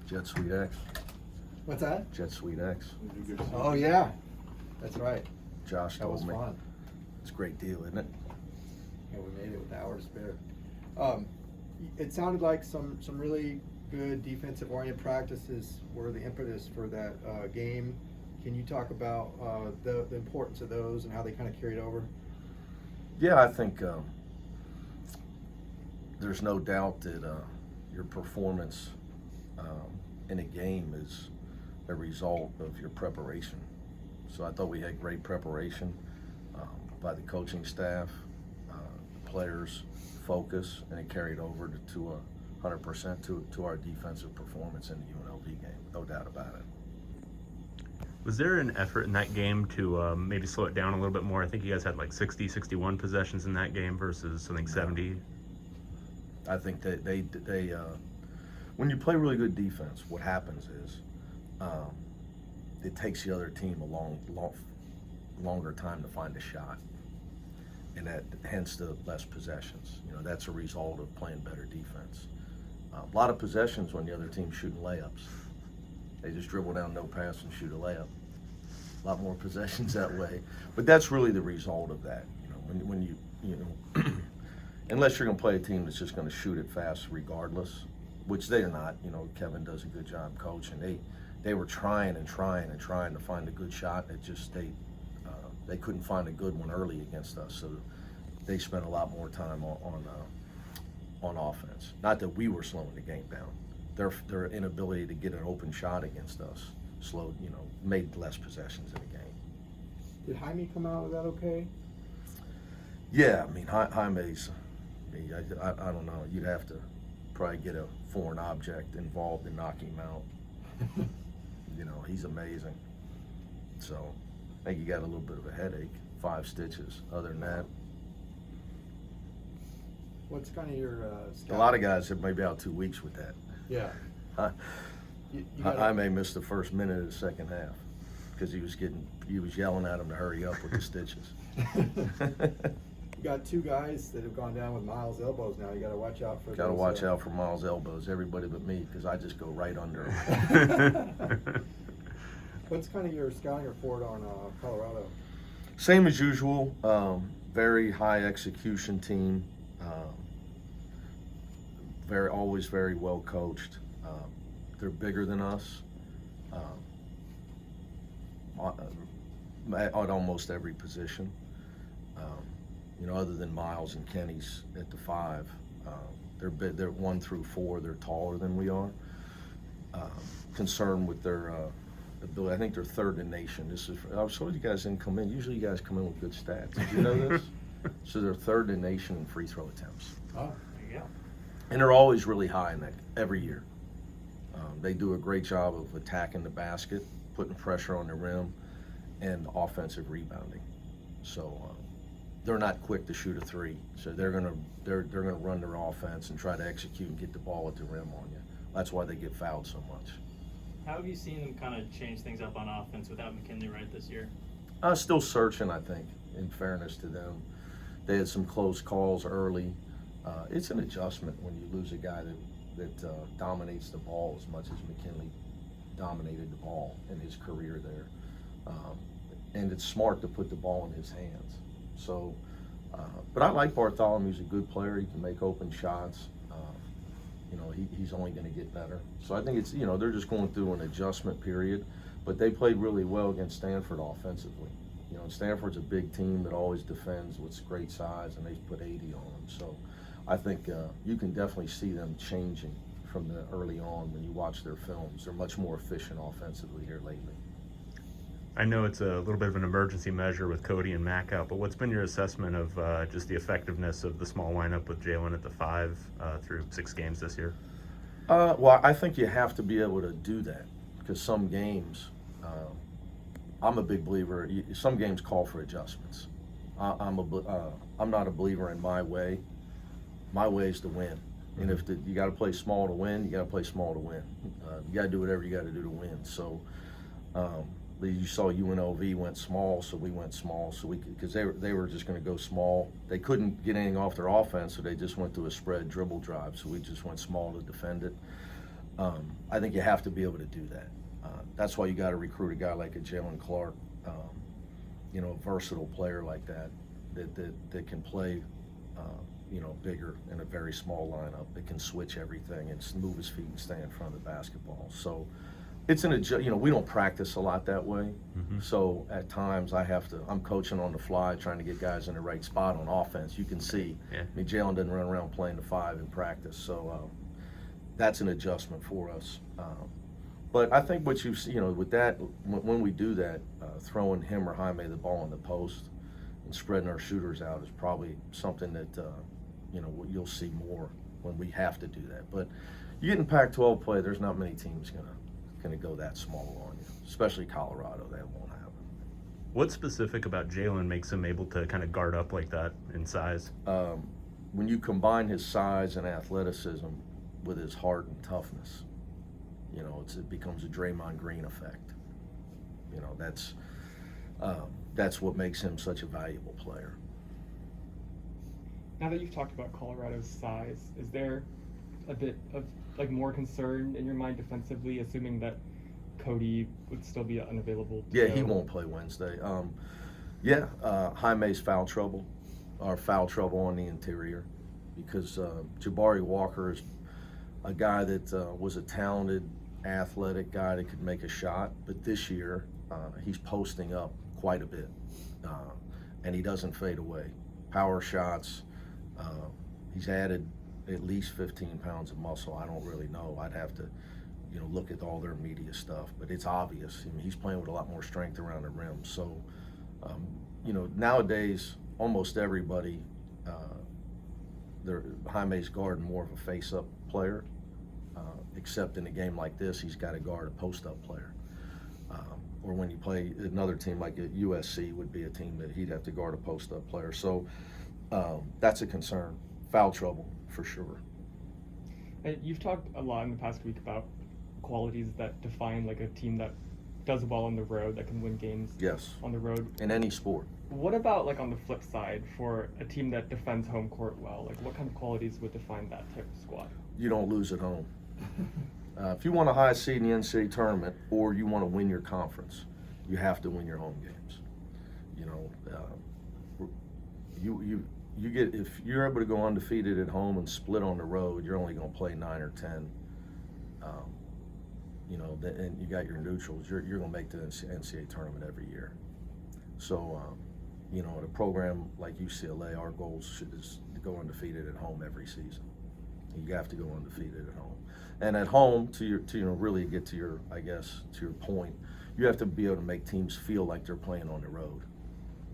Jet Suite X. What's that? Jet Suite X. Oh yeah, that's right. Josh That was told me. fun. It's a great deal, isn't it? Yeah, we made it with an hour to spare. It sounded like some really good defensive-oriented practices were the impetus for that game. Can you talk about the importance of those and how they kind of carried over? Yeah, I think there's no doubt that your performance in a game is a result of your preparation. So I thought we had great preparation by the coaching staff, the players' focus, and it carried over to 100% to our defensive performance in the UNLV game, no doubt about it. Was there an effort in that game to maybe slow it down a little bit more? I think you guys had like 60, 61 possessions in that game versus I think 70. I think that they when you play really good defense, what happens is it takes the other team a longer time to find a shot, and that hence the less possessions. You know, that's a result of playing better defense. A lot of possessions when the other team's shooting layups. They just dribble down, no pass, and shoot a layup. A lot more possessions that way, but that's really the result of that. You know, when you unless you're going to play a team that's just going to shoot it fast regardless, which they're not. You know, Kevin does a good job coaching. They were trying and trying and trying to find a good shot. It just they couldn't find a good one early against us, so they spent a lot more time on offense. Not that we were slowing the game down. Their inability to get an open shot against us made less possessions in the game. Did Jaime come out of that okay? Yeah, I mean, Jaime's, I don't know, you'd have to probably get a foreign object involved in knocking him out. You know, he's amazing. So, I think he got a little bit of a headache, 5 stitches. Other than that, What's kind of your a lot of guys are maybe out 2 weeks with that. Yeah. Jaime missed the first minute of the second half because he was yelling at him to hurry up with the stitches. You got 2 guys that have gone down with Miles' elbows now. You got to watch out for. Got to watch out for Miles' elbows. Everybody but me, because I just go right under him. What's kind of your scouting report on Colorado? Same as usual. Very high execution team. Always very well coached. They're bigger than us at almost every position. You know, other than Miles and Kenny's at the 5, they're 1 through 4. They're taller than we are. Concerned with their ability. I think they're 3rd in the nation. I was told you guys didn't come in. Usually, you guys come in with good stats. Did you know this? So they're 3rd in the nation in free throw attempts. Oh, there you go. And they're always really high in that every year. They do a great job of attacking the basket, putting pressure on the rim, and offensive rebounding. So they're not quick to shoot a 3. So they're gonna run their offense and try to execute and get the ball at the rim on you. That's why they get fouled so much. How have you seen them kind of change things up on offense without McKinley right this year? Still searching, I think, in fairness to them. They had some close calls early. It's an adjustment when you lose a guy that dominates the ball as much as McKinley dominated the ball in his career there. And it's smart to put the ball in his hands. So, but I like Bartholomew. He's a good player. He can make open shots. You know, he's only going to get better. So I think it's, you know, they're just going through an adjustment period. But they played really well against Stanford offensively. You know, Stanford's a big team that always defends with great size, and they put 80 on them. So I think you can definitely see them changing from the early on when you watch their films. They're much more efficient offensively here lately. I know it's a little bit of an emergency measure with Cody and Mac out, but what's been your assessment of just the effectiveness of the small lineup with Jalen at the 5 through 6 games this year? Well, I think you have to be able to do that because some games, I'm a big believer, some games call for adjustments. I'm not a believer in my way. My way is to win. And if you got to play small to win, you got to play small to win. You got to do whatever you got to do to win. So you saw UNLV went small, so we went small. So because they were just going to go small. They couldn't get anything off their offense, so they just went to a spread dribble drive. So we just went small to defend it. I think you have to be able to do that. That's why you got to recruit a guy like a Jalen Clark, a versatile player like that can play, bigger in a very small lineup. That can switch everything and move his feet and stay in front of the basketball. So it's we don't practice a lot that way. Mm-hmm. So at times I'm coaching on the fly, trying to get guys in the right spot on offense. You can see, Yeah. I mean, Jalen doesn't run around playing the 5 in practice. So that's an adjustment for us. But I think what you see, with that, when we do that, throwing him or Jaime the ball in the post and spreading our shooters out is probably something that, you'll see more when we have to do that. But you get in Pac-12 play, there's not many teams gonna go that small on you, especially Colorado. That won't happen. What's specific about Jalen makes him able to kind of guard up like that in size? When you combine his size and athleticism with his heart and toughness, it becomes a Draymond Green effect. That's what makes him such a valuable player. Now that you've talked about Colorado's size, is there a bit of more concern in your mind defensively, assuming that Cody would still be unavailable? Yeah, he won't play Wednesday. Jaime's foul trouble on the interior, because Jabari Walker is a guy that was a talented, athletic guy that could make a shot, but this year he's posting up quite a bit, and he doesn't fade away. Power shots. He's added at least 15 pounds of muscle. I don't really know. I'd have to, look at all their media stuff, but it's obvious. I mean, he's playing with a lot more strength around the rim. So, nowadays, almost everybody, Jaime's guarding more of a face-up player, except in a game like this, he's got to guard a post-up player. Or when you play another team like USC would be a team that he'd have to guard a post-up player. So that's a concern. Foul trouble, for sure. And you've talked a lot in the past week about qualities that define a team that does well on the road, that can win games Yes. on the road. In any sport. What about on the flip side for a team that defends home court well? What kind of qualities would define that type of squad? You don't lose at home. If you want a high seed in the NCAA tournament, or you want to win your conference, you have to win your home games. You get, if you're able to go undefeated at home and split on the road, you're only going to play 9 or 10. And you got your neutrals. You're going to make the NCAA tournament every year. So, at a program like UCLA, our goal is to go undefeated at home every season. You have to go undefeated at home. And at home, to really get to your point, you have to be able to make teams feel like they're playing on the road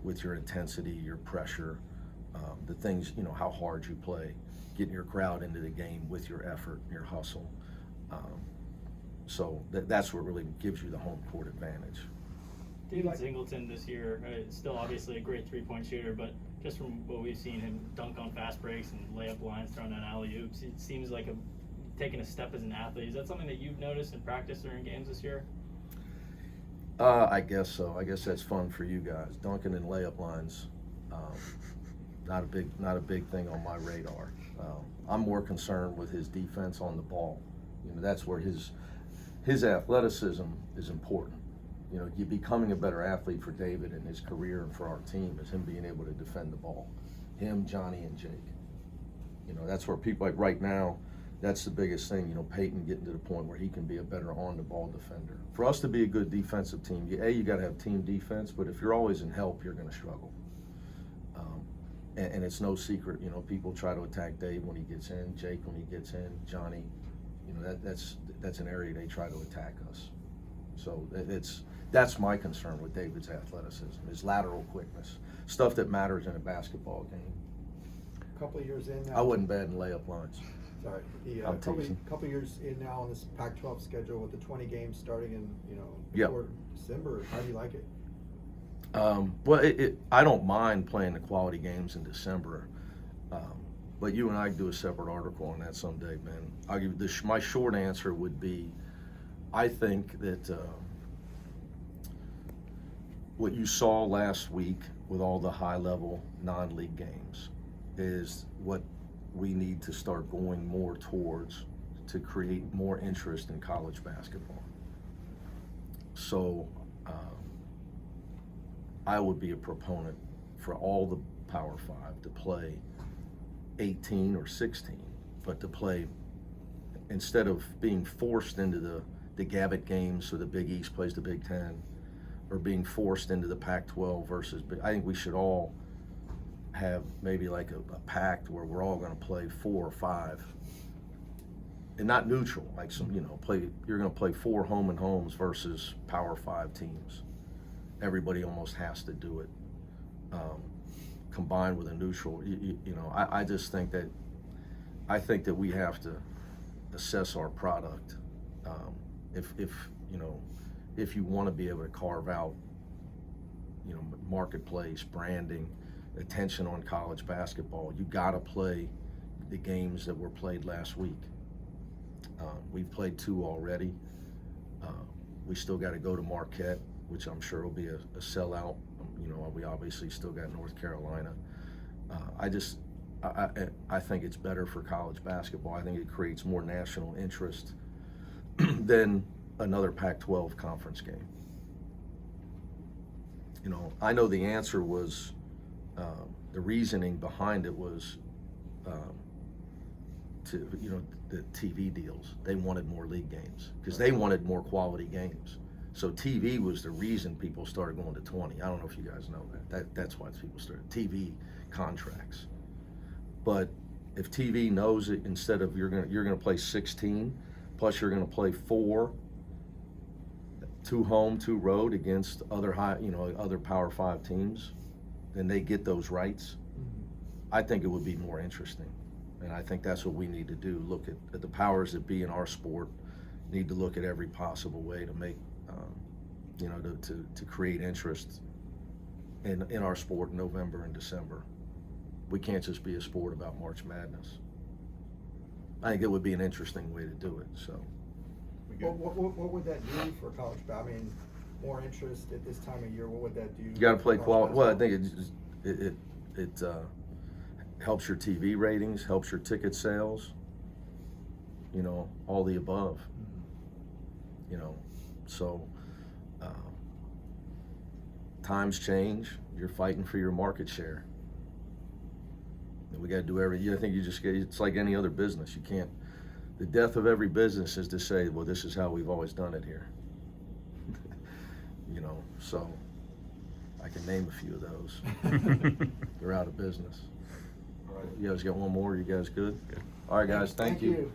with your intensity, your pressure, the things, how hard you play, getting your crowd into the game with your effort, your hustle. So that's what really gives you the home court advantage. David Singleton this year is still obviously a great three-point shooter, but just from what we've seen him dunk on fast breaks and layup lines, throwing down alley-oops, it seems like taking a step as an athlete. Is that something that you've noticed in practice during games this year? I guess so. I guess that's fun for you guys. Dunking and layup lines, not a big thing on my radar. I'm more concerned with his defense on the ball. That's where his athleticism is important. You becoming a better athlete for David and his career and for our team is him being able to defend the ball. Him, Johnny, and Jake. That's where people, like right now, that's the biggest thing. Peyton getting to the point where he can be a better on-the-ball defender. For us to be a good defensive team, you got to have team defense, but if you're always in help, you're going to struggle. And it's no secret, people try to attack Dave when he gets in, Jake when he gets in, Johnny. That's an area they try to attack us. So that's my concern with David's athleticism, his lateral quickness, stuff that matters in a basketball game. A couple of years in now. I wasn't bad in layup lines. Sorry. I'm teasing. Couple of years in now on this Pac-12 schedule with the 20 games starting in Yep. before December. How do you like it? I don't mind playing the quality games in December, but you and I do a separate article on that someday, man. I'll give you my short answer would be, I think that what you saw last week with all the high-level non-league games is what we need to start going more towards to create more interest in college basketball. So I would be a proponent for all the Power 5 to play 18 or 16, but to play, instead of being forced into the Gavitt games, so the Big East plays the Big Ten, or being forced into the Pac-12 versus I think we should all have maybe like a pact where we're all going to play 4 or 5, and not neutral, like some, you're going to play 4 home and homes versus Power 5 teams. Everybody almost has to do it, combined with a neutral. I just think that we have to assess our product. If you want to be able to carve out, marketplace, branding, attention on college basketball, you got to play the games that were played last week. We've played 2 already. We still got to go to Marquette, which I'm sure will be a sellout. We obviously still got North Carolina. I think it's better for college basketball. I think it creates more national interest than another Pac-12 conference game. I know the answer was, the reasoning behind it was the TV deals. They wanted more league games because they wanted more quality games. So TV was the reason people started going to 20. I don't know if you guys know that. That's why people started TV contracts. But if TV knows it, instead of you're gonna play 16, plus you're gonna play 4, 2 home, 2 road against other other Power 5 teams, then they get those rights. I think it would be more interesting, and I think that's what we need to do. Look at the powers that be in our sport. Need to look at every possible way to make to create interest in our sport in November and December. We can't just be a sport about March Madness. I think it would be an interesting way to do it. So, What would that do for college basketball? I mean, more interest at this time of year. What would that do? you got to play for quality. college Well, I think it helps your TV ratings, helps your ticket sales. All the above. So times change. You're fighting for your market share. And we got to do I think you just get. It's like any other business. You can't. The death of every business is to say, well, this is how we've always done it here. So I can name a few of those. They're out of business. All right. You guys got one more? You guys good? All right, guys. Thank you.